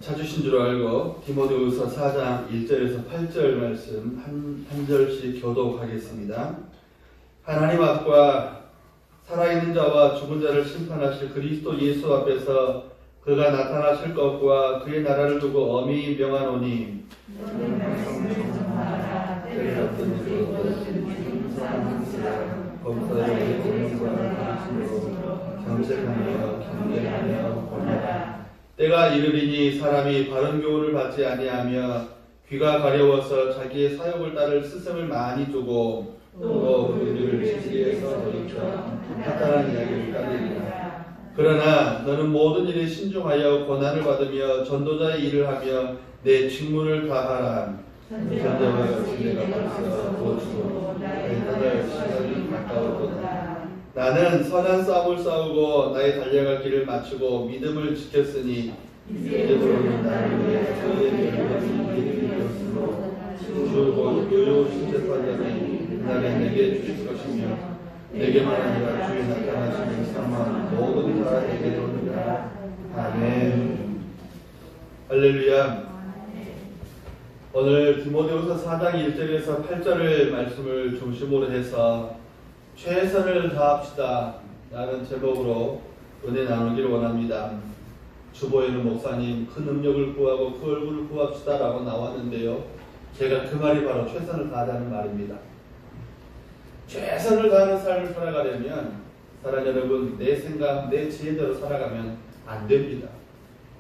찾으신 줄 알고 디모데후서 4장 1절에서 8절 말씀 한 절씩 교독하겠습니다. 하나님 앞과 살아있는 자와 죽은 자를 심판하실 그리스도 예수 앞에서 그가 나타나실 것과 그의 나라를 두고 엄히 명하노니 범사의 공명과 당신으로 정책하며 경계하며 보내라. 때가 이르리니 사람이 바른 교훈을 받지 아니하며 귀가 가려워서 자기의 사욕을 따를 스승을 많이 두고 또 그들을 진리에서 돌이켜 타당한 이야기를 따르리라. 그러나 너는 모든 일에 신중하여 고난을 받으며 전도자의 일을 하며 내 직무를 다하라. 전자와 진리가 벌써 도주고 나의 시간이 가까웠도다. 나는 선한 싸움을 싸우고 나의 달려갈 길을 마치고 믿음을 지켰으니 이제부터는 나를 위해 저의 결과를 이루었으므로 주고 요요 신재판장이 그날에 내게 주실 것이며 내게만 아니라 주의 나타나시는 상황 모든 자에게 오느니라. 아멘. 할렐루야. 오늘 디모데후서 4장 1절에서 8절의 말씀을 중심으로 해서 최선을 다합시다 라는 제목으로 은혜 나누기를 원합니다. 주보에는 목사님 그 능력을 구하고 그 얼굴을 구합시다 라고 나왔는데요, 제가 그 말이 바로 최선을 다하자는 말입니다. 최선을 다하는 삶을 살아가려면 사랑 여러분, 내 생각, 내 지혜대로 살아가면 안 됩니다.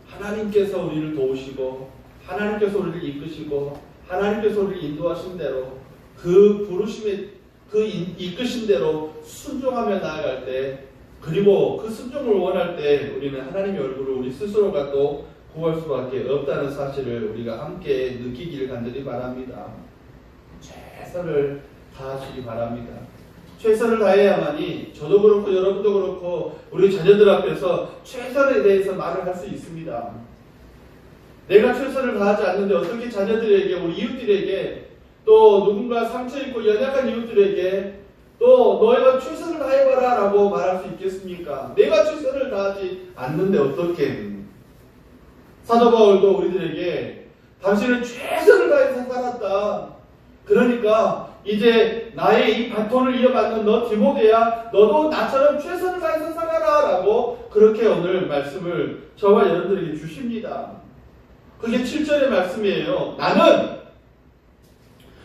하나님께서 우리를 도우시고 하나님께서 우리를 이끄시고 하나님께서 우리를 인도하신 대로 그 부르심에 그 이끄신 대로 순종하며 나아갈 때, 그리고 그 순종을 원할 때 우리는 하나님의 얼굴을 우리 스스로가 또 구할 수밖에 없다는 사실을 우리가 함께 느끼기를 간절히 바랍니다. 최선을 다하시기 바랍니다. 최선을 다해야만이 저도 그렇고 여러분도 그렇고 우리 자녀들 앞에서 최선에 대해서 말을 할 수 있습니다. 내가 최선을 다하지 않는데 어떻게 자녀들에게, 우리 이웃들에게, 또 누군가 상처입고 연약한 이웃들에게 또 너희가 최선을 다해봐라 라고 말할 수 있겠습니까? 내가 최선을 다하지 않는데 어떻게? 사도 바울도 우리들에게 당신은 최선을 다해서 살았다. 그러니까 이제 나의 이 바톤을 이어받는 너 디모데야, 너도 나처럼 최선을 다해서 살아라 라고 그렇게 오늘 말씀을 저와 여러분들에게 주십니다. 그게 7절의 말씀이에요. 나는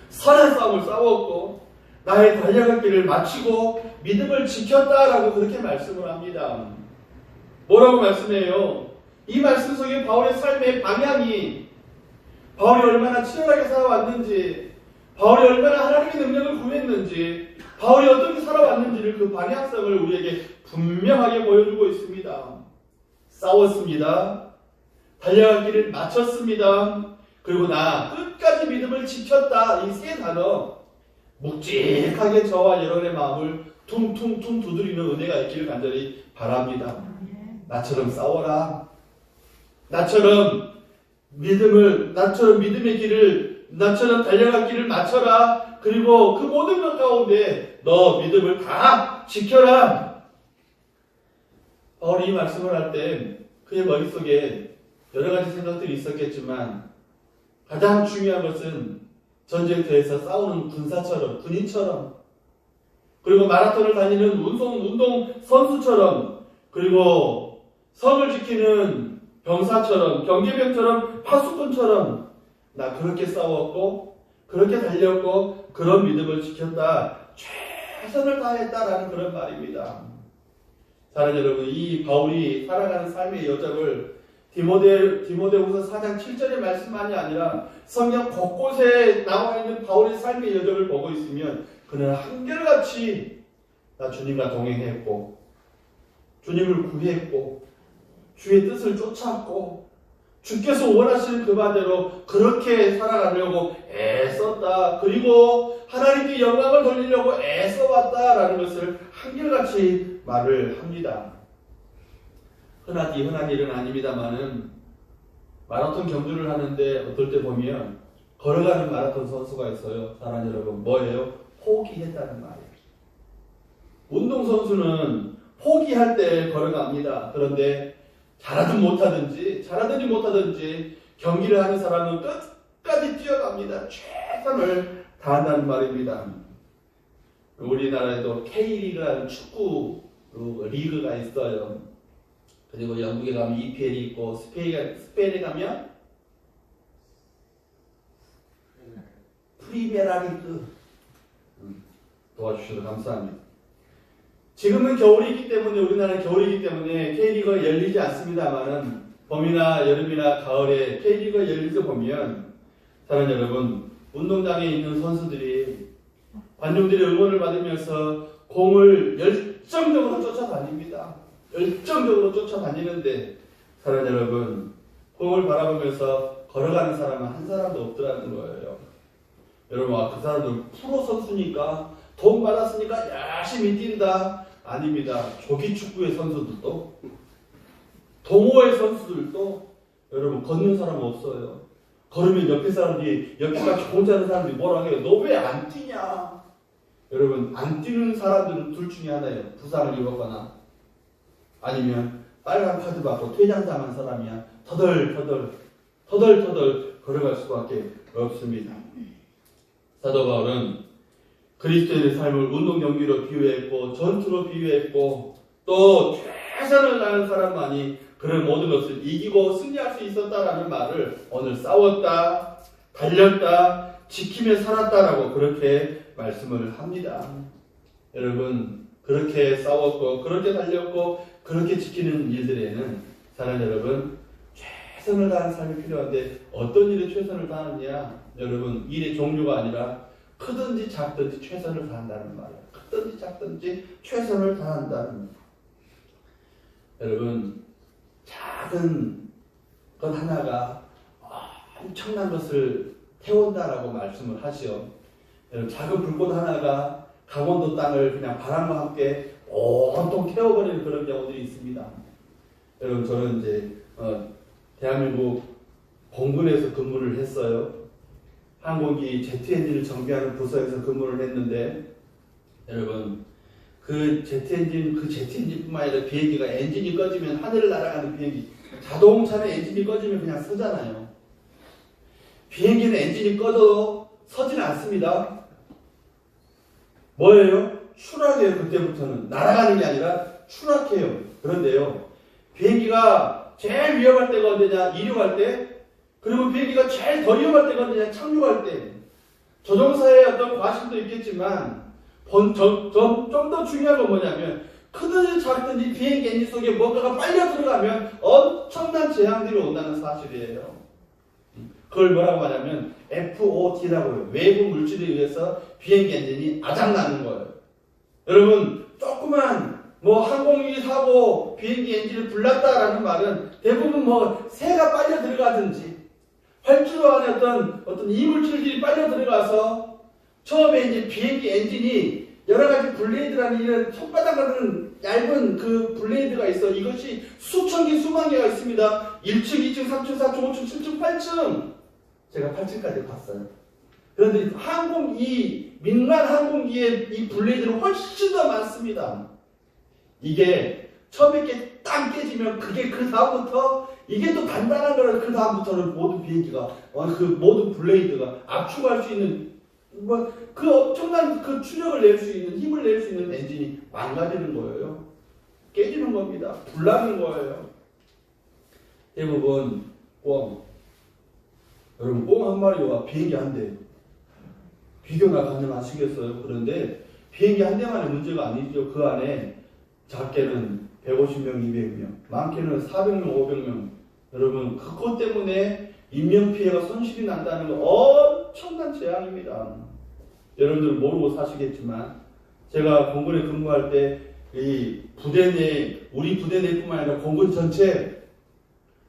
선한 싸움을 싸웠고 나의 달려갈 길을 마치고 믿음을 지켰다라고 그렇게 말씀을 합니다. 뭐라고 말씀해요? 이 말씀 속에 바울의 삶의 방향이, 바울이 얼마나 치열하게 살아왔는지, 바울이 얼마나 하나님의 능력을 구했는지, 바울이 어떻게 살아왔는지를 그 방향성을 우리에게 분명하게 보여주고 있습니다. 싸웠습니다. 달려갈 길을 마쳤습니다. 그리고 나 끝까지 믿음을 지켰다. 이 세 단어, 묵직하게 저와 여러분의 마음을 퉁퉁퉁 두드리는 은혜가 있기를 간절히 바랍니다. 나처럼 싸워라. 나처럼 믿음의 길을, 나처럼 달려갈 길을 마쳐라. 그리고 그 모든 것 가운데 너 믿음을 다 지켜라. 바울이 이 말씀을 할 때 그의 머릿속에 여러 가지 생각들이 있었겠지만 가장 중요한 것은 전쟁터에서 싸우는 군인처럼, 그리고 마라톤을 다니는 운동 선수처럼, 그리고 성을 지키는 병사처럼, 경계병처럼, 파수꾼처럼 나 그렇게 싸웠고 그렇게 달렸고 그런 믿음을 지켰다, 최선을 다했다라는 그런 말입니다. 사랑하는 여러분, 이 바울이 살아가는 삶의 여정을 디모데후서 4장 7절의 말씀만이 아니라 성경 곳곳에 나와 있는 바울의 삶의 여정을 보고 있으면 그는 한결같이 나 주님과 동행했고 주님을 구했고 주의 뜻을 쫓았고 주께서 원하시는 그 바대로 그렇게 살아가려고 애썼다. 그리고 하나님께 영광을 돌리려고 애써왔다라는 것을 한결같이 말을 합니다. 흔한 일은 아닙니다만은 마라톤 경주를 하는데 어떨 때 보면 걸어가는 마라톤 선수가 있어요. 사랑하는 여러분, 뭐예요? 포기했다는 말이에요. 운동선수는 포기할 때 걸어갑니다. 그런데 잘하든지 못하든지 경기를 하는 사람은 끝까지 뛰어갑니다. 최선을 다한다는 말입니다. 우리나라에도 K리그라는 축구 리그가 있어요. 그리고 영국에 가면 EPL이 있고 스페인에 가면 프리메라 리그. 도와주셔서 감사합니다. 지금은 겨울이기 때문에 우리나라는 겨울이기 때문에 K리그가 열리지 않습니다만은 봄이나 여름이나 가을에 K리그가 열리서 보면 사랑하는 여러분, 운동장에 있는 선수들이 관중들의 응원을 받으면서 공을 열정적으로 쫓아다닙니다. 열정적으로 쫓아다니는데 사랑하는 여러분, 공을 바라보면서 걸어가는 사람은 한 사람도 없더라는 거예요. 여러분, 그 사람들 프로 선수니까 돈 받았으니까 열심히 뛴다. 아닙니다. 조기 축구의 선수들도 동호회 선수들도 여러분 걷는 사람 없어요. 걸으면 옆에 사람들이 옆에가 혼자 하는 사람들이 뭐라 해요. 너 왜 안 뛰냐? 여러분 안 뛰는 사람들은 둘 중에 하나예요. 부상을 입었거나 아니면 빨간 카드 받고 퇴장당한 사람이야. 터덜터덜 걸어갈 수밖에 없습니다. 사도 바울은 그리스도인의 삶을 운동 경기로 비유했고 전투로 비유했고 또 최선을 다하는 사람만이 그런 모든 것을 이기고 승리할 수 있었다라는 말을 오늘 싸웠다, 달렸다, 지키며 살았다라고 그렇게 말씀을 합니다. 여러분 그렇게 싸웠고 그렇게 달렸고 그렇게 지키는 일들에는 사랑하는 여러분 최선을 다하는 삶이 필요한데 어떤 일에 최선을 다하느냐? 여러분 일의 종류가 아니라 크든지 작든지 최선을 다한다는 말이에요. 크든지 작든지 최선을 다한다는 말. 여러분 작은 것 하나가 엄청난 것을 태운다라고 말씀을 하시오. 여러분 작은 불꽃 하나가 강원도 땅을 그냥 바람과 함께 온통 태워버리는 그런 경우들이 있습니다. 여러분 저는 이제 대한민국 공군에서 근무를 했어요. 항공기 제트 엔진을 정비하는 부서에서 근무를 했는데 여러분 그 제트 엔진뿐만 아니라 비행기가 엔진이 꺼지면 하늘을 날아가는 비행기 자동차는 엔진이 꺼지면 그냥 서잖아요. 비행기는 엔진이 꺼져도 서지는 않습니다. 뭐예요? 추락해요. 그때부터는 날아가는 게 아니라 추락해요. 그런데요 비행기가 제일 위험할 때가 언제냐? 이륙할 때. 그리고 비행기가 제일 더 위험할 때가 언제냐? 착륙할 때. 조종사의 어떤 과실도 있겠지만 좀 더 중요한 건 뭐냐면 크든지 작든지 비행기 엔진 속에 뭔가가 빨려 들어가면 엄청난 재앙들이 온다는 사실이에요. 그걸 뭐라고 하냐면 FOT라고 해요. 외부 물질에 의해서 비행기 엔진이 아작나는 거예요. 여러분 조그만 항공기 사고 비행기 엔진을 불났다라는 말은 대부분 새가 빨려 들어가든지 활주로 안에 어떤 이물질들이 빨려 들어가서 처음에 이제 비행기 엔진이 여러 가지 블레이드라는 이런 손바닥 같은 얇은 그 블레이드가 있어. 이것이 수천 개, 수만 개가 있습니다. 1층, 2층, 3층, 4층, 5층, 7층, 8층. 제가 8층까지 봤어요. 그런데 민간 항공기의 이 블레이드는 훨씬 더 많습니다. 이게 처음에 딱 깨지면 그게 그 다음부터 이게 또 단단한 거라 그 다음부터는 모든 비행기가 그 모든 블레이드가 압축할 수 있는 그 엄청난 그 추력을 낼 수 있는 힘을 낼 수 있는 엔진이 망가지는 거예요. 깨지는 겁니다. 불나는 거예요. 대부분 여러분 꽁 한 마리와 비행기 한 대 비교나 가능하시겠어요? 그런데 비행기 한 대만의 문제가 아니죠. 그 안에 작게는 150명, 200명, 많게는 400명, 500명. 여러분 그것 때문에 인명피해가 손실이 난다는 건 엄청난 재앙입니다. 여러분들 모르고 사시겠지만 제가 공군에 근무할 때 이 부대 내 우리 부대 내뿐만 아니라 공군 전체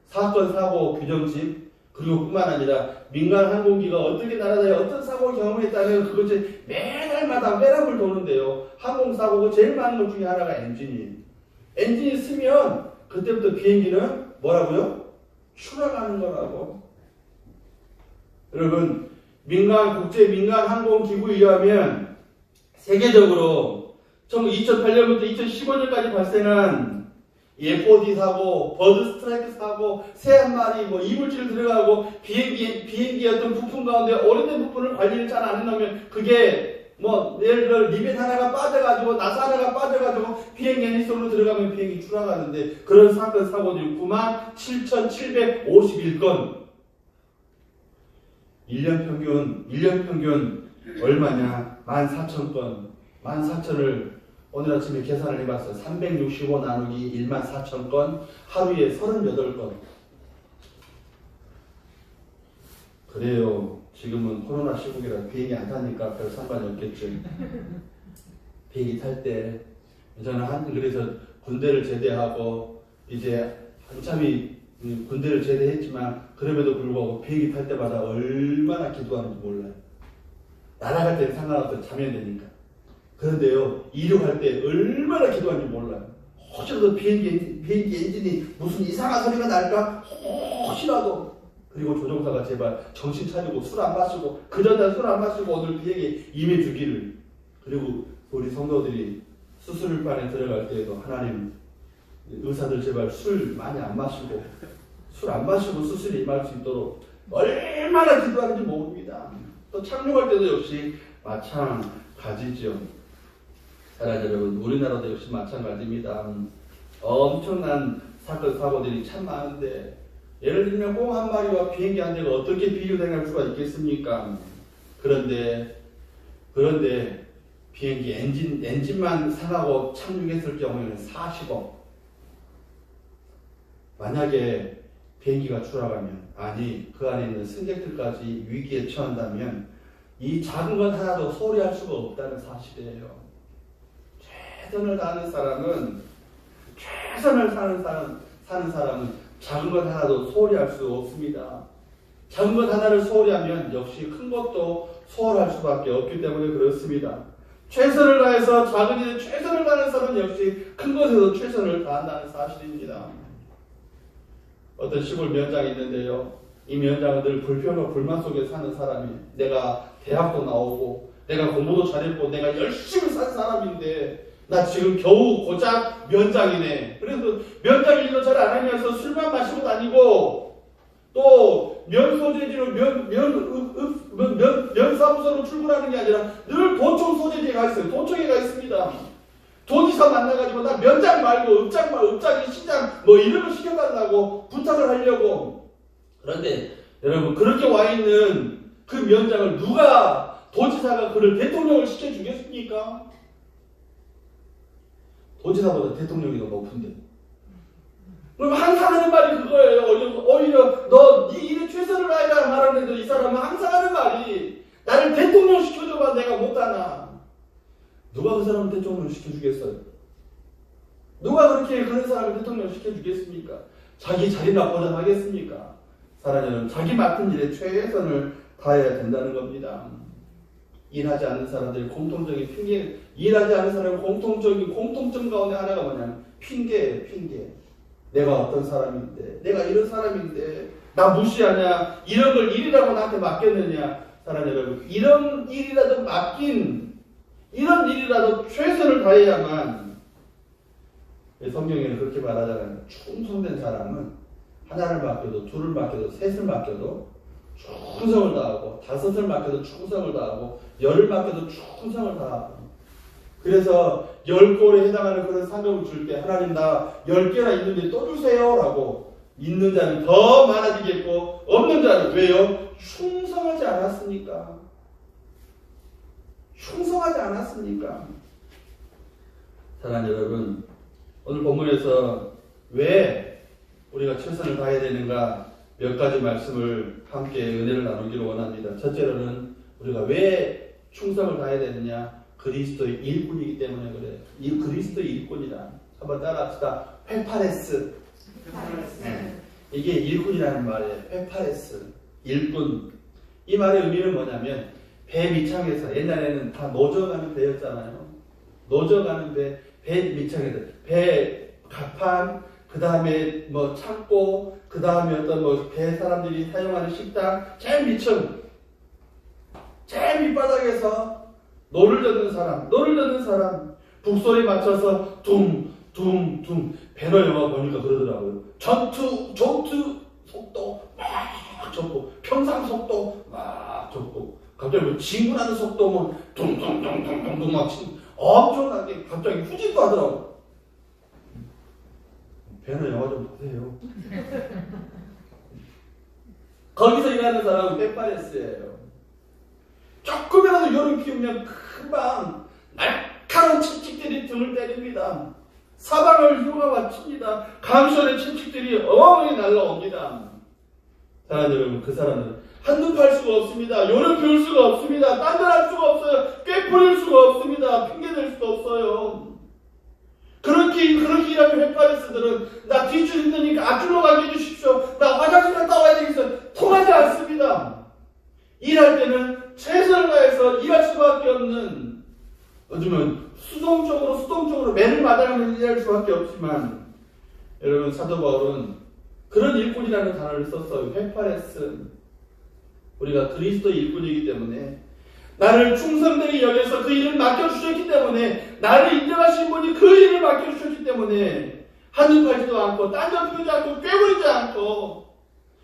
사건, 사고, 규정집 그리고 뿐만 아니라 민간 항공기가 어떻게 날아다니 어떤 사고를 경험했다는 그것이 매달마다 매람을 도는데요. 항공사고가 제일 많은 것 중에 하나가 엔진이 쓰면 그때부터 비행기는 뭐라고요? 추락하는 거라고. 여러분 국제 민간 항공기구에 의하면 세계적으로 2008년부터 2015년까지 발생한 예포디 사고, 버드 스트라이크 사고, 새 한 마리, 뭐 이물질 들어가고, 비행기 어떤 부품 가운데 오래된 부품을 관리를 잘 안 해놓으면 그게 뭐 예를 들어 리벳 하나가 빠져가지고 나사 하나가 빠져가지고 비행기 엔진 속으로 들어가면 비행기 추락하는데 그런 사건 사고들이 97,751건. 1년 평균 얼마냐? 14,000건. 14,000을 오늘 아침에 계산을 해봤어요. 365 나누기 14,000건, 하루에 38건. 그래요. 지금은 코로나 시국이라 비행기 안 타니까 별 상관이 없겠죠. 비행기 탈 때 저는 그래서 군대를 제대하고 이제 한참이 군대를 제대했지만 그럼에도 불구하고 비행기 탈 때마다 얼마나 기도하는지 몰라요. 날아갈 때는 상관없어요. 자면 되니까. 그런데요, 이륙할 때 얼마나 기도하는지 몰라요. 혹시라도 비행기 엔진이 무슨 이상한 소리가 날까? 혹시라도. 그리고 조종사가 제발 정신 차리고 술 안 마시고, 그전날 술 안 마시고 오늘 비행기에 임해주기를. 그리고 우리 성도들이 수술반에 들어갈 때에도 하나님, 의사들 제발 술 많이 안 마시고, 수술에 임할 수 있도록 얼마나 기도하는지 모릅니다. 또 착륙할 때도 역시 마찬가지죠. 사랑하는 여러분, 우리나라도 역시 마찬가지입니다. 엄청난 사건, 사고들이 참 많은데, 예를 들면 꽁 한 마리와 비행기 한 대가 어떻게 비교될 수가 있겠습니까? 그런데 비행기 엔진만 상하고 착륙했을 경우에는 40억. 만약에 비행기가 추락하면, 아니 그 안에 있는 승객들까지 위기에 처한다면 이 작은 것 하나도 소홀히 할 수가 없다는 사실이에요. 최선을 다하는 사람은, 사는 사람은 작은 것 하나도 소홀히 할 수 없습니다. 작은 것 하나를 소홀히 하면 역시 큰 것도 소홀할 수밖에 없기 때문에 그렇습니다. 최선을 다해서 작은 일에 최선을 다하는 사람은 역시 큰 것에도 최선을 다한다는 사실입니다. 어떤 시골 면장이 있는데요. 이 면장은 늘 불평과 불만 속에 사는 사람이, 내가 대학도 나오고 내가 공부도 잘했고 내가 열심히 산 사람인데 나 지금 겨우 고작 면장이네. 그래서 면장 일도 잘 안 하면서 술만 마시고 다니고, 또 면소재지로 면사무소로 출근하는 게 아니라 늘 도청 소재지에 가 있어요. 도청에 가 있습니다. 도지사 만나가지고 나 면장 말고 읍장이 시장 뭐 이런 거 시켜달라고 부탁을 하려고. 그런데 여러분, 그렇게 와 있는 그 면장을 도지사가 그를 대통령을 시켜주겠습니까? 도지사보다 대통령이 더 높은데. 그럼 항상 하는 말이 그거예요. 오히려 네 일에 최선을 다해라 말하는데도 이 사람은 항상 하는 말이, 나를 대통령 시켜줘봐 내가 못하나. 누가 그 사람을 대통령 시켜주겠어요? 누가 그런 사람을 대통령 시켜주겠습니까? 자기 자리나 보장하겠습니까? 사랑하는, 자기 맡은 일에 최선을 다해야 된다는 겁니다. 일하지 않는 사람들이 공통적인 핑계, 일하지 않는 사람의 공통점 가운데 하나가 뭐냐면 핑계예요, 핑계. 내가 어떤 사람인데, 내가 이런 사람인데, 나 무시하냐, 이런 걸 일이라고 나한테 맡겼느냐. 사랑하는 여러분, 이런 일이라도 최선을 다해야만, 성경에는 그렇게 말하잖아요. 충성된 사람은 하나를 맡겨도, 둘을 맡겨도, 셋을 맡겨도 충성을 다하고, 5을 맡겨도 충성을 다하고, 10을 맡겨도 충성을 다하고. 그래서 10골에 해당하는 그런 상급을 줄 때, 하나님 나 10개나 있는데 또 주세요 라고. 있는 자는 더 많아지겠고 없는 자는, 왜요? 충성하지 않았으니까. 사랑하는 여러분, 오늘 본문에서 왜 우리가 최선을 다해야 되는가 몇 가지 말씀을 함께 은혜를 나누기를 원합니다. 첫째로는 우리가 왜 충성을 다해야 되느냐? 그리스도의 일꾼이기 때문에 그래요. 이 그리스도의 일꾼이다. 한번 따라합시다. 페파레스. 네. 이게 일꾼이라는 말이에요. 페파레스. 일꾼. 이 말의 의미는 뭐냐면, 배 밑창에서, 옛날에는 다 노저가는 배였잖아요. 노저가는 배 밑창에서, 배 갑판, 그 다음에 뭐 창고, 그 다음에 어떤 배 사람들이 사용하는 식당, 제일 밑층, 제일 밑바닥에서 노를 젓는 사람, 북소리 맞춰서 둥, 둥둥 배너 영화 보니까 그러더라고요. 전투 속도 막 적고 평상 속도 막 적고 갑자기 뭐 진군하는 속도 뭐 둥둥둥둥둥둥 막 엄청나게 갑자기 후진도 하더라고. 배너 영화 좀 보세요. 거기서 일하는 사람은 페파레스예요. 조금이라도 열을 피우면 금방 날카로운 채찍들이 등을 때립니다. 사방을 휘어가 맞춥니다. 감시원의 채찍들이 어마어마하게 날라옵니다. 사랑하는 여러분, 그 사람은 한눈 팔 수가 없습니다. 요령 피울 수가 없습니다. 딴전할 수가 없어요. 꾀풀릴 수가 없습니다. 핑계댈 수가 없어요. 그렇게 일하는 페파레스들은 나 뒷줄 힘드니까 앞줄로 가게 해주십시오. 나 화장실 갔다 와야 되겠어. 통하지 않습니다. 일할 때는 최선을 다해서 일할 수밖에 없는, 요즘은 수동적으로 매를 맞아가면서 일할 수밖에 없지만, 여러분, 사도 바울은 그런 일꾼이라는 단어를 썼어요. 페파레스. 우리가 그리스도의 일꾼이기 때문에, 나를 충성되게 여겨서 그 일을 맡겨주셨기 때문에, 나를 인정하신 분이 그 일을 맡겨주셨기 때문에, 한눈 팔지도 않고, 딴전 피우지 않고, 꾀부리지 않고,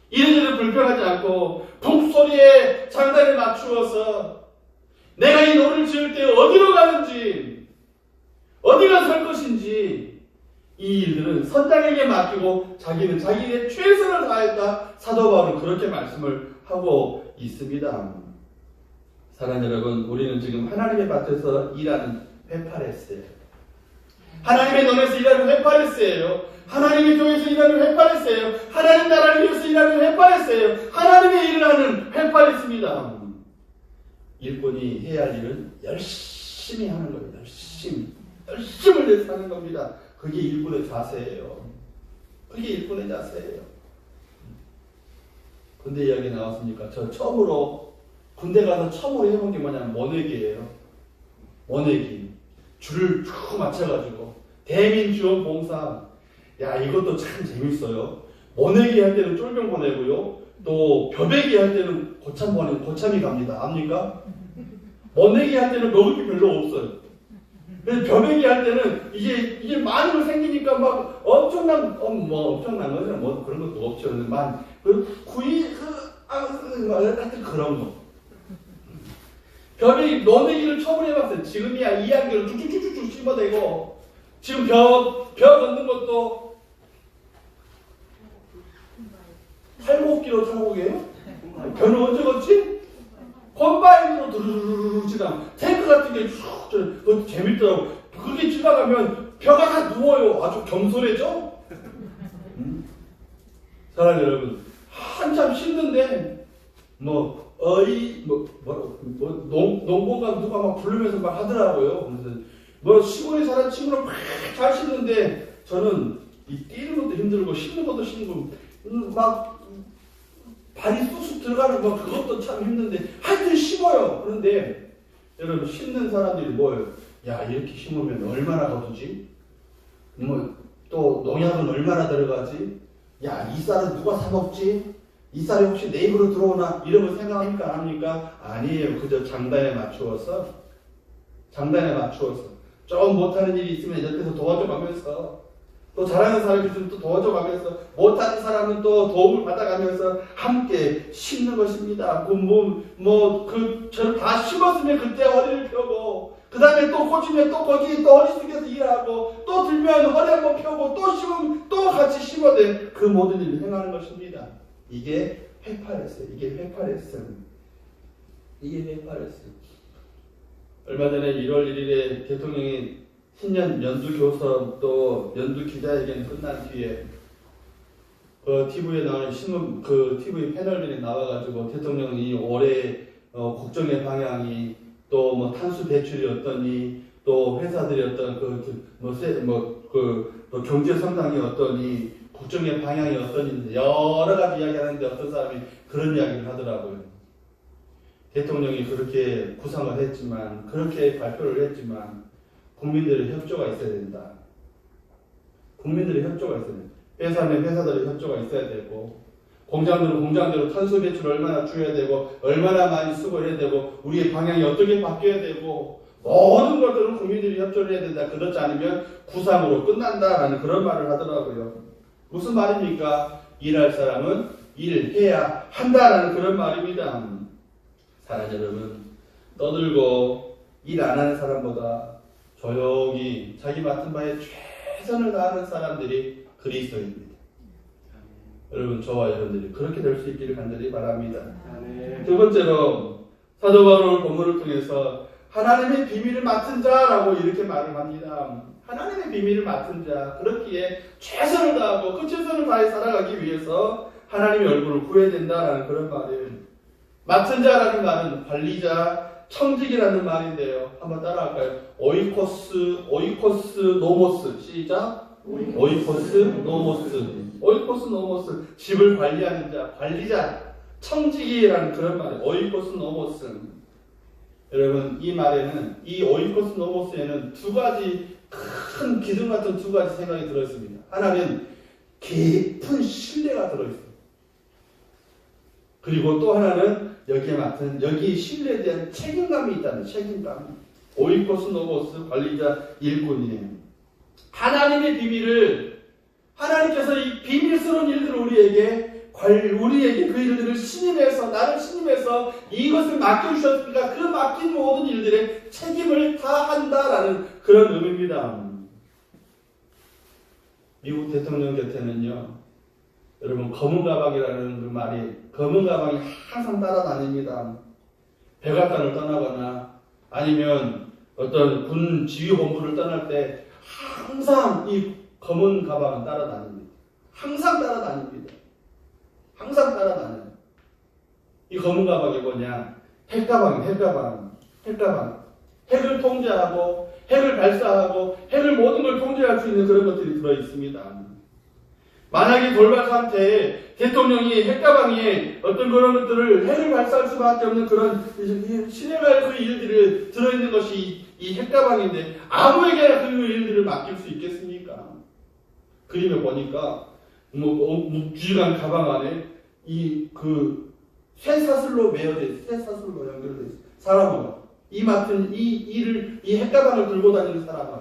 이래저래 불평하지 않고, 북소리에 장단에 맞추어서, 내가 이 노를 지을 때 어디로 가는지, 어디가 설 것인지, 이 일들은 선장에게 맡기고, 자기는 자기의 최선을 다했다. 사도 바울은 그렇게 말씀을 하고 있습니다. 사랑하는 여러분, 우리는 지금 하나님의 밭에서 일하는 페파레스예요. 하나님의 논에서 일하는 페파레스예요. 하나님의 교회에서 일하는 페파레스예요. 하나님 나라를 위해서 일하는 페파레스예요. 하나님의 일을 하는 페파레스입니다. 일꾼이 해야 할 일은 열심히 하는 겁니다. 열심을 내서 하는 겁니다. 그게 일꾼의 자세예요. 그게 일꾼의 자세예요. 군대 이야기 나왔으니까 저 처음으로 군대 가서 처음으로 해본 게 뭐냐면 모내기예요. 모내기. 줄을 쭉 맞춰가지고 대민지원봉사. 야, 이것도 참 재밌어요. 모내기 할 때는 쫄병 보내고요. 또 벼베기 할 때는 고참이 갑니다. 압니까? 모내기 할 때는 먹을 게 별로 없어요. 그래서 벼베기 할 때는 이게 많은 거 생기니까 막 엄청난 거는 뭐 그런 것도 없죠. 하여튼 그런 거. 모내기를 처음 해봤어요. 지금이야 이야기를 쭉쭉쭉쭉 씹어대고, 지금 벼 걷는 것도 탈곡기로 탈곡이에요? 벼는 언제 걷지? 콤바인으로 두루루루 지나 탱크 같은 게 쭉, 그것도 재밌더라고. 그게 지나가면 벼가 다 누워요. 아주 겸손해져? 사랑하는 여러분, 한참 심는데, 농부가 누가 막 부르면서 막 하더라고요. 그래서 시골에 사는 친구는 막 잘 심는데, 저는 이 뛰는 것도 힘들고 심는 것도 힘들고 막 발이 쑥쑥 들어가는 거 그것도 참 힘든데 하여튼 심어요. 그런데 여러분, 심는 사람들이 뭐예요? 야, 이렇게 심으면 얼마나 거두지? 또 농약은 얼마나 들어가지? 야, 이 쌀은 누가 사 먹지? 이 쌀이 혹시 내 입으로 들어오나? 이런 거 생각합니까? 안 합니까? 아니에요. 그저 장단에 맞추어서 좀 못하는 일이 있으면 옆에서 도와줘가면서, 또 잘하는 사람이 있으면 또 도와줘가면서, 못하는 사람은 또 도움을 받아가면서 함께 심는 것입니다. 저를 다 심었으면 그때 허리를 펴고, 그 다음에 또 꽂으면 또 거기 또 허리 숙여서 일하고, 또 들면 허리 한번 펴고, 또 심으면 또 같이 심어대. 그 모든 일을 행하는 것입니다. 이게 페파레스. 얼마 전에 1월 1일에 대통령이 신년 연두 교섭 또 연두 기자회견 끝난 뒤에 그 TV에 나온 신문 TV 패널들이 나와가지고 대통령이 올해 국정의 방향이 또 탄수 배출이 어떠니, 또 회사들이 어떤 또 경제 성장이 어떠니, 국정의 방향이 어떠니 여러 가지 이야기하는데 어떤 사람이 그런 이야기를 하더라고요. 대통령이 그렇게 구상을 했지만, 그렇게 발표를 했지만 국민들의 협조가 있어야 된다. 회사는 회사들의 협조가 있어야 되고, 공장들은 공장대로 탄소 배출을 얼마나 줄여야 되고, 얼마나 많이 쓰고 해야 되고, 우리의 방향이 어떻게 바뀌어야 되고, 모든 것들은 국민들이 협조를 해야 된다. 그렇지 않으면 구상으로 끝난다라는 그런 말을 하더라고요. 무슨 말입니까? 일할 사람은 일해야 한다라는 그런 말입니다. 사랑 여러분, 떠들고 일 안 하는 사람보다 조용히 자기 맡은 바에 최선을 다하는 사람들이 그리스도입니다. 여러분, 저와 여러분들이 그렇게 될 수 있기를 간절히 바랍니다. 두 번째로 사도 바울 본문을 통해서 하나님의 비밀을 맡은 자라고 이렇게 말을 합니다. 하나님의 비밀을 맡은 자, 그렇기에 최선을 다하고 그 최선을 다해 살아가기 위해서 하나님의 얼굴을 구해야 된다라는 그런 말이에요. 맡은 자라는 말은 관리자, 청직이라는 말인데요. 한번 따라할까요? 오이코스 노모스. 시작. 오이코스 노모스. 집을 관리하는 자, 관리자, 청직이라는 그런 말이에요. 오이코스 노모스. 여러분, 이 말에는, 이 오이코스 노모스에는 두 가지 큰 기둥 같은 두 가지 생각이 들어있습니다. 하나는 깊은 신뢰가 들어있습니다. 그리고 또 하나는 여기 신뢰에 대한 책임감이 있다는 책임감. 오이코스 노모스 관리자 일꾼이에요. 하나님의 비밀을, 하나님께서 이 비밀스러운 일들을 우리에게 그 일들을 신임해서, 나를 신임해서 이것을 맡겨주셨으니까 그 맡긴 모든 일들의 책임을 다 한다라는 그런 의미입니다. 미국 대통령 곁에는요, 여러분, 검은 가방이라는 그 말이, 검은 가방이 항상 따라다닙니다. 백악관을 떠나거나 아니면 어떤 군 지휘본부를 떠날 때 항상 이 검은 가방은 따라다닙니다. 항상 따라다닙니다. 이 검은 가방이 뭐냐? 핵가방. 핵을 통제하고, 핵을 발사하고, 핵을 모든 걸 통제할 수 있는 그런 것들이 들어있습니다. 만약에 돌발 상태에 대통령이 핵가방에 어떤 그런 것들을 핵을 발사할 수밖에 없는 그런 실행할 그 일들을 들어있는 것이 이 핵가방인데 아무에게나 그 일들을 맡길 수 있겠습니까? 그림에 보니까 묵직한 가방 안에 쇠사슬로 매여져 있어요. 쇠사슬로 연결되어 있어요. 사람은 이 맡은 이 핵가방을 들고 다니는 사람은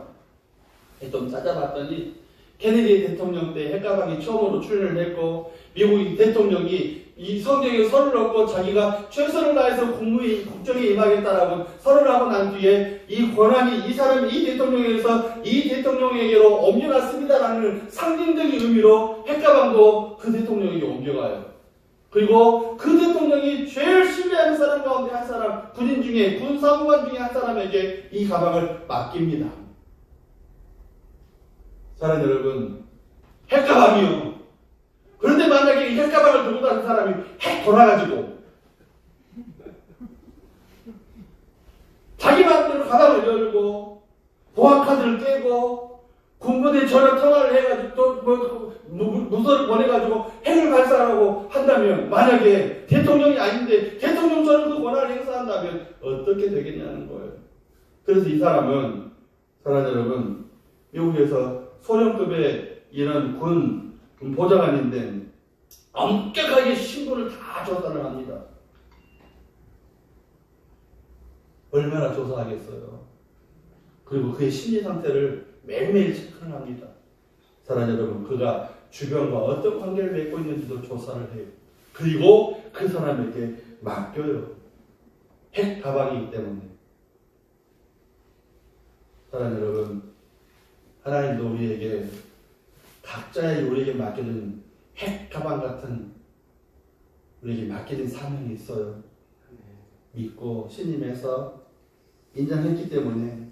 좀 찾아봤더니 케네디 대통령 때 핵가방이 처음으로 출연을 했고 미국 대통령이 이 성경에 선을 넣고 자기가 최선을 다해서 국정에 임하겠다라고 선을 하고 난 뒤에 이 권한이 이 대통령에게서 이 대통령에게로 옮겨갔습니다라는 상징적인 의미로 핵가방도 그 대통령에게 옮겨가요. 그리고 그 대통령이 제일 신뢰하는 사람 가운데 한 사람, 군 사무관 중에 한 사람에게 이 가방을 맡깁니다. 사랑하는 여러분, 핵가방이요. 그런데 만약에 이 핵가방을 들고 다니는 사람이 핵 돌아가지고 자기 마음대로 가방을 열고 보안카드를 떼고 군부대 전화 통화를 해가지고 또 무서를 보내가지고 핵을 발사하고 한다면, 만약에 대통령이 아닌데 대통령처럼 그 권한을 행사한다면 어떻게 되겠냐는 거예요. 그래서 이 사람은, 사랑하는 여러분, 미국에서 소령급의 이런 군 보좌관인데 엄격하게 신분을 다 조사를 합니다. 얼마나 조사하겠어요. 그리고 그의 심리 상태를 매일매일 체크를 합니다. 사랑하는 여러분, 그가 주변과 어떤 관계를 맺고 있는지도 조사를 해요. 그리고 그 사람에게 맡겨요. 핵 가방이기 때문에. 사랑하는 여러분, 하나님도 우리에게 각자의 우리에게 맡겨진 핵 가방 같은 우리에게 맡겨진 사명이 있어요. 믿고 신임해서 인정했기 때문에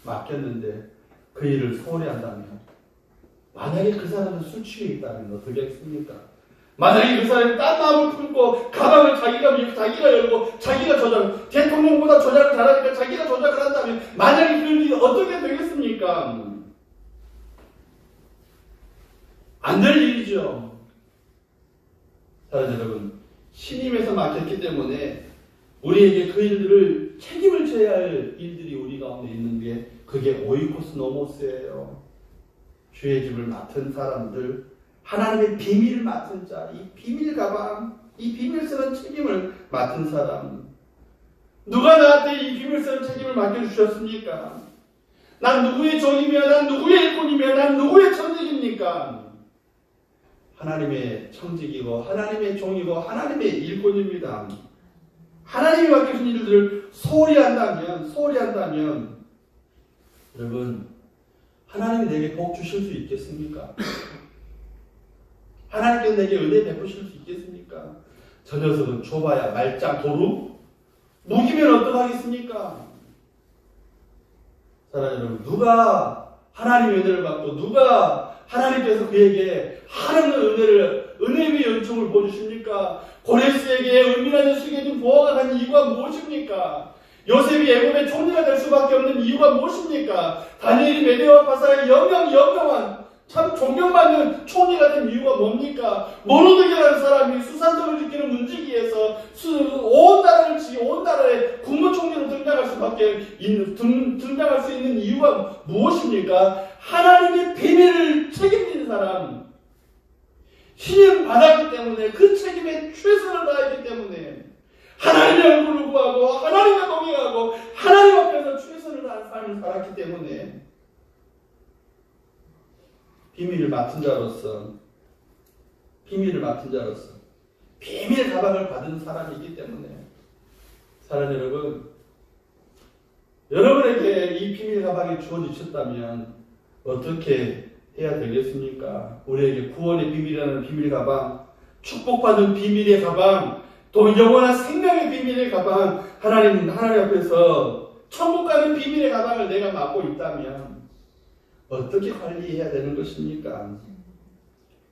맡겼는데 그 일을 소홀히 한다면, 만약에 그 사람은 술 취해 있다면 어떻게 했습니까? 만약에 그 사람이 딴 마음을 품고 가방을 자기가 열고 자기가 대통령보다 조작을 잘하니까 자기가 조작을 한다면 만약에 그 일이 어떻게 되겠습니까? 안 될 일이죠. 사랑하는 여러분, 신임에서 맡겼기 때문에 우리에게 그 일들을 책임을 져야 할 일들이 우리 가운데 있는 게 그게 오이코스 노모스예요. 주의 집을 맡은 사람들, 하나님의 비밀을 맡은 자, 이 비밀 가방, 이 비밀스러운 책임을 맡은 사람. 누가 나한테 이 비밀스러운 책임을 맡겨주셨습니까? 난 누구의 종이며 난 누구의 일꾼이며 난 누구의 청직입니까? 하나님의 청직이고 하나님의 종이고 하나님의 일꾼입니다. 하나님이 맡겨준 일들을 소홀히 한다면 여러분, 하나님이 내게 복 주실 수 있겠습니까? 하나님께서 내게 은혜 베푸실 수 있겠습니까? 저 녀석은 좁아야 말짱 도루? 무기면 어떡하겠습니까? 사랑하는 여러분, 누가 하나님의 은혜를 받고 누가 하나님께서 그에게 하나님의 은혜의 연총을 보여주십니까? 고레스에게 은밀한 수익에 준 보호가 간 이유가 무엇입니까? 요셉이 애굽의 총리가 될 수밖에 없는 이유가 무엇입니까? 다니엘이 메대와 바사의 영영한 참 존경받는 총리가 된 이유가 뭡니까? 모르드게라는 사람이 수산성을 지키는 문지기에서 온 나라의 국무총리로 등장할 수 있는 이유가 무엇입니까? 하나님의 비밀을 책임진 사람, 신임 받았기 때문에 그 책임에 최선을 다했기 때문에 하나님의 얼굴을 구하고 하나님과 동행하고 하나님 앞에서 최선을 다한 삶을 살았기 때문에 비밀을 맡은 자로서 비밀 가방을 받은 사람이기 때문에 사랑하는 여러분, 여러분에게 이 비밀 가방이 주어지셨다면 어떻게 해야 되겠습니까? 우리에게 구원의 비밀이라는 비밀 가방, 축복받은 비밀의 가방, 또 영원한 생명의 비밀의 가방, 하나님 앞에서 천국 가는 비밀의 가방을 내가 맡고 있다면 어떻게 관리해야 되는 것입니까?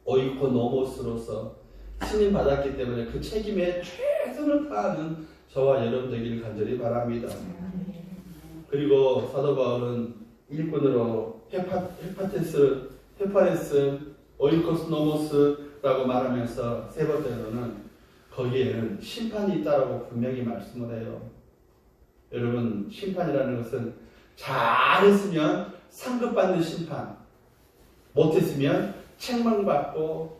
오이코노모스로서 신임 받았기 때문에 그 책임에 최선을 다하는 저와 여러분 되기를 간절히 바랍니다. 그리고 사도 바울은 일꾼으로 헤파레스, 오이코스노모스라고 말하면서 세 번째로는 거기에는 심판이 있다라고 분명히 말씀을 해요. 여러분, 심판이라는 것은 잘했으면 상급받는 심판, 못했으면 책망받고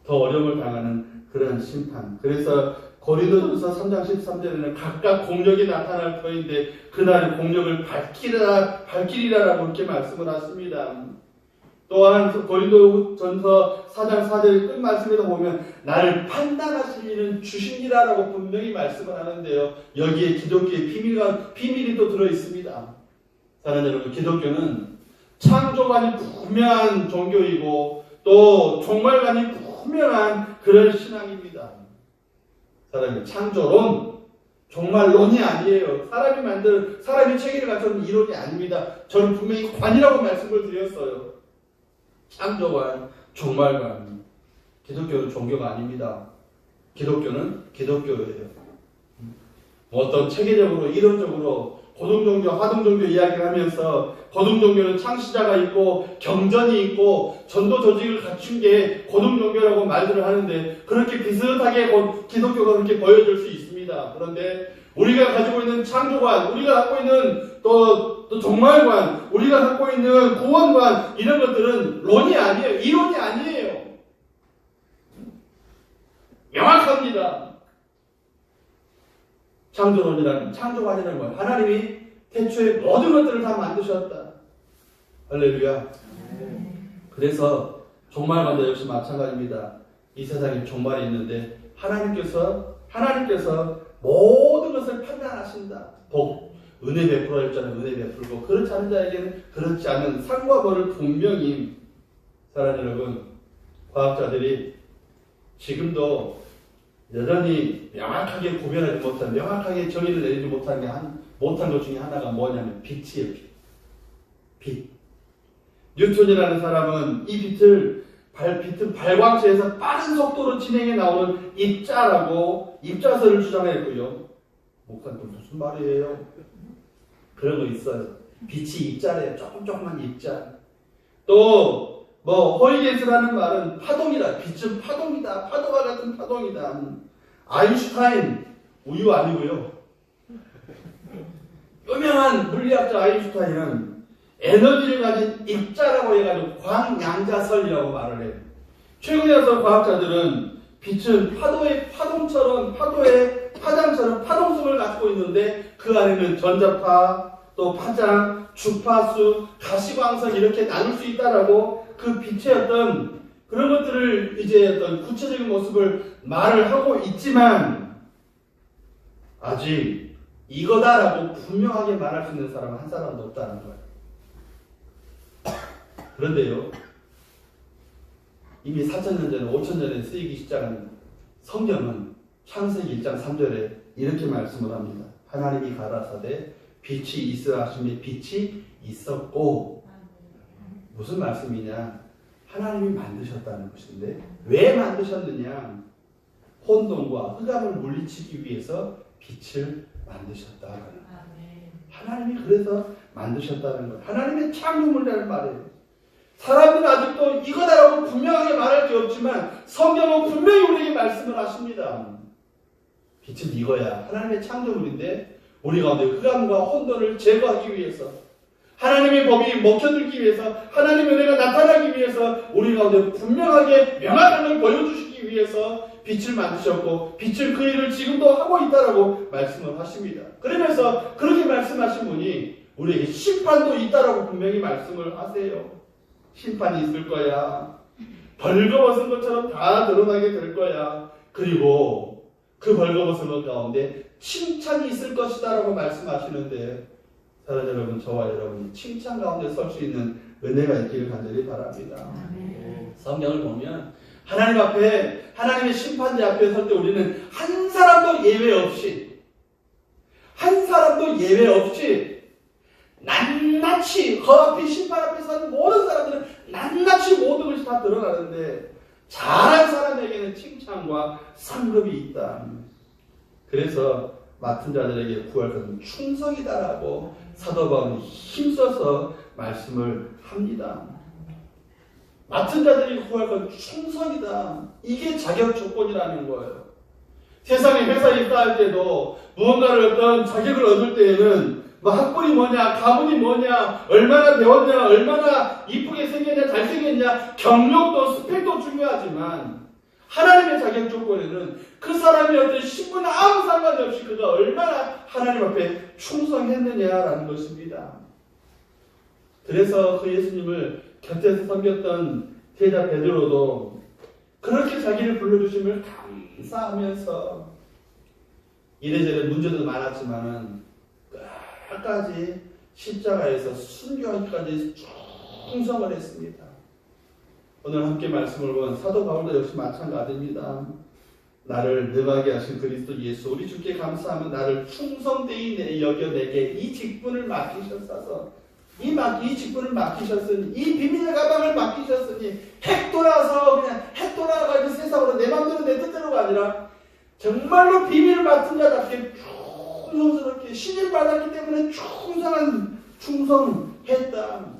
더 어려움을 당하는 그런 심판. 그래서 고린도전서 3장 13절에는 각각 공력이 나타날 터인데 그날의 공력을 밝히리라라고 이렇게 말씀을 하십니다. 또한 고린도전서 4장 4절 끝 말씀에도 보면 나를 판단하실 일은 주시니라라고 분명히 말씀을 하는데요. 여기에 기독교의 비밀이 또 들어있습니다. 사랑하는 여러분, 기독교는 창조관이 분명한 종교이고 또 종말관이 분명한 그런 신앙입니다. 사랑하는 창조론, 종말론이 아니에요. 사람이 체계를 갖춘 이론이 아닙니다. 저는 분명히 관이라고 말씀을 드렸어요. 창조관, 종말관. 기독교는 종교가 아닙니다. 기독교는 기독교예요. 어떤 체계적으로, 이론적으로 고등종교, 하등종교 이야기를 하면서 고등종교는 창시자가 있고 경전이 있고 전도 조직을 갖춘 게 고등종교라고 말들을 하는데 그렇게 비슷하게 기독교가 그렇게 보여질 수 있습니다. 그런데 우리가 가지고 있는 창조관, 우리가 갖고 있는 또 종말관, 우리가 갖고 있는 구원관, 이런 것들은 론이 아니에요. 이론이 아니에요. 명확합니다. 창조관이라는 건 하나님이 태초에 모든 것들을 다 만드셨다. 할렐루야. 그래서 종말관도 역시 마찬가지입니다. 이 세상에 종말이 있는데 하나님께서 모든 것을 판단하신다. 은혜 베풀어 할 자는 은혜 베풀고 그렇지 않은 자에게는 그렇지 않은 상과 벌을 분명히. 사랑하는 여러분, 과학자들이 지금도 여전히 명확하게 구별하지 못한, 명확하게 정의를 내리지 못한 것 중에 하나가 뭐냐면 빛이에요. 빛. 뉴턴이라는 사람은 이 빛은 발광체에서 빠른 속도로 진행해 나오는 입자설을 주장했고요. 목사님 무슨 말이에요? 그런 거 있어요. 빛이 입자래요. 조금만 입자. 또 호이겐스라는 말은 파동이다. 빛은 파동이다. 파도와 같은 파동이다. 아인슈타인, 우유 아니고요. 유명한 물리학자 아인슈타인은 에너지를 가진 입자라고 해가지고 광양자설이라고 말을 해요. 최근에 와서 과학자들은 빛은 파도의 파동처럼, 파도의 파장처럼 파동성을 갖고 있는데 그 안에는 전자파, 또 파장, 주파수, 가시광선 이렇게 나눌 수 있다라고 그 빛의 어떤 그런 것들을 이제 어떤 구체적인 모습을 말을 하고 있지만 아직 이거다라고 분명하게 말할 수 있는 사람은 한 사람도 없다는 거예요. 그런데요, 이미 4,000년 전에 5,000년 전에 쓰이기 시작한 성경은 창세기 1장 3절에 이렇게 말씀을 합니다. 하나님이 가라사대 빛이 있으라 하시니 빛이 있었고. 무슨 말씀이냐? 하나님이 만드셨다는 것인데 왜 만드셨느냐? 혼돈과 흑암을 물리치기 위해서 빛을 만드셨다. 하나님이 그래서 만드셨다는 거예요. 하나님의 창조물이라는 말이에요. 사람들은 아직도 이거다라고 분명하게 말할 게 없지만 성경은 분명히 우리에게 말씀을 하십니다. 빛은 이거야. 하나님의 창조물인데 우리 가운데 흑암과 혼돈을 제거하기 위해서, 하나님의 법이 먹혀들기 위해서, 하나님의 은혜가 나타나기 위해서 우리 가운데 분명하게 명확한 걸 보여주시기 위해서 빛을 만드셨고 빛은 그 일을 지금도 하고 있다라고 말씀을 하십니다. 그러면서 그렇게 말씀하신 분이 우리에게 심판도 있다라고 분명히 말씀을 하세요. 심판이 있을 거야. 벌거벗은 것처럼 다 드러나게 될 거야. 그리고 그 벌거벗은 것 가운데 칭찬이 있을 것이다 라고 말씀하시는데, 사랑 여러분, 저와 여러분이 칭찬 가운데 설 수 있는 은혜가 있기를 간절히 바랍니다. 성경을 보면 하나님 앞에, 하나님의 심판대 앞에 설 때 우리는 한 사람도 예외 없이 낱낱이 그 앞에 심판 앞에 서는 모든 사람들은 낱낱이 모든 것이 다 드러나는데 잘한 사람에게는 칭찬과 상급이 있다. 그래서 맡은 자들에게 구할 것은 충성이다라고 사도 바울이 힘써서 말씀을 합니다. 맡은 자들이 구할 건 충성이다. 이게 자격 조건이라는 거예요. 세상에 회사에 입사할 때도 무언가를 어떤 자격을 얻을 때에는 뭐 학벌이 뭐냐, 가문이 뭐냐, 얼마나 배웠냐, 얼마나 이쁘게 생겼냐, 잘생겼냐, 경력도 스펙도 중요하지만 하나님의 자격 조건에는 그 사람이 어떤 신분은 아무 상관이 없이 그가 얼마나 하나님 앞에 충성했느냐라는 것입니다. 그래서 그 예수님을 곁에서 섬겼던 제자 베드로도 그렇게 자기를 불러주심을 감사하면서 이래저래 문제도 많았지만은 끝까지 십자가에서 순교하기까지 충성을 했습니다. 오늘 함께 말씀을 본 사도 바울도 역시 마찬가지입니다. 나를 능하게 하신 그리스도 예수 우리 주께 감사하면 나를 충성되이 여겨 내게 이 직분을 맡기셨어서 이 직분을 맡기셨으니 이 비밀의 가방을 맡기셨으니 핵 돌아서 그냥 핵 돌아가지고 세상으로 내 맘대로 내 뜻대로가 아니라 정말로 비밀을 맡은 자답게 충성스럽게 신을 받았기 때문에 충성했다.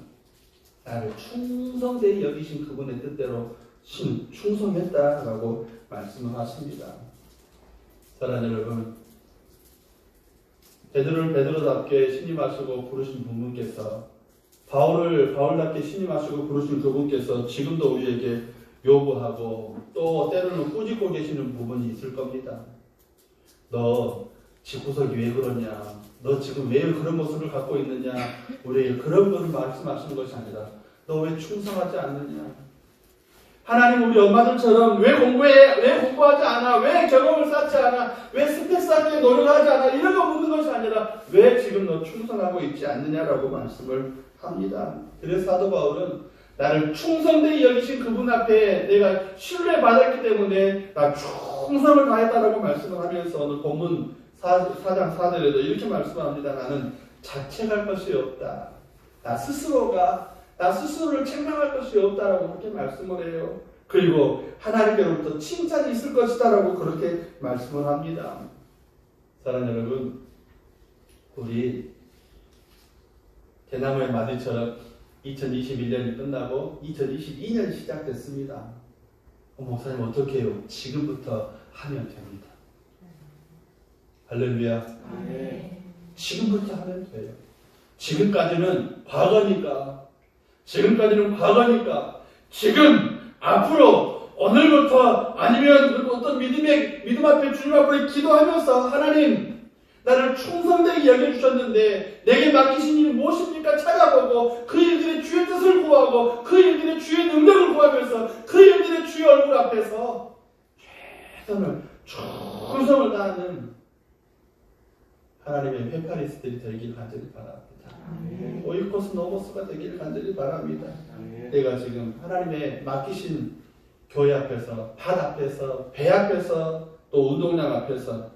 나를 충성되이 여기신 그분의 뜻대로 충성했다라고 말씀을 하십니다. 사랑하는 여러분, 베드로를 베드로답게 신임하시고 부르신 분께서, 바울을 바울답게 신임하시고 부르신 그분께서 지금도 우리에게 요구하고 또 때로는 꾸짖고 계시는 부분이 있을 겁니다. 너 집구석이 왜 그러냐, 너 지금 왜 그런 모습을 갖고 있느냐, 우리에게 그런 것을 말씀하시는 것이 아니라 너 왜 충성하지 않느냐, 하나님 우리 엄마들처럼 왜 공부하지 않아, 왜 경험을 쌓지 않아, 왜 스펙 쌓기에 노력하지 않아, 이런 거 묻는 것이 아니라 왜 지금 너 충성하고 있지 않느냐라고 말씀을 합니다. 그래서 사도 바울은 나를 충성되이 여기신 그분 앞에 내가 신뢰받았기 때문에 나 충성을 다했다라고 말씀을 하면서 오늘 본문 4장 4절에도 이렇게 말씀합니다. 나는 자책할 것이 없다. 나 스스로를 책망할 것이 없다라고 그렇게 말씀을 해요. 그리고 하나님께로부터 칭찬이 있을 것이다라고 그렇게 말씀을 합니다. 사랑하는 여러분, 우리 대나무의 마디처럼 2021년이 끝나고 2022년이 시작됐습니다. 목사님 어떻게 해요? 지금부터 하면 됩니다. 할렐루야. 지금부터 하면 돼요. 지금까지는 과거니까 지금 앞으로 오늘부터 아니면 어떤 믿음 앞에 주님 앞에 기도하면서 하나님 나를 충성되게 여겨주셨는데 내게 맡기신 일이 무엇입니까? 찾아보고 그 일들의 주의 뜻을 구하고 그 일들의 주의 능력을 구하면서 그 일들의 주의 얼굴 앞에서 최선을 충성을 다하는 하나님의 회파리스트들이 되길 간절히 바랍니다. 오이코스 노모스가 되길 간절히 바랍니다. 내가 지금 하나님의 맡기신 교회 앞에서, 밭 앞에서, 배 앞에서, 또 운동장 앞에서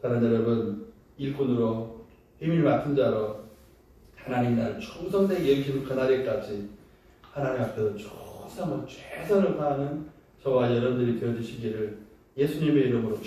사랑하는 여러분, 일꾼으로 힘을 맡은 자로 하나님 나를 충성되게 여기는 그날에까지 하나님 앞에서 충성을 최선을 다하는 저와 여러분들이 되어주시기를 예수님의 이름으로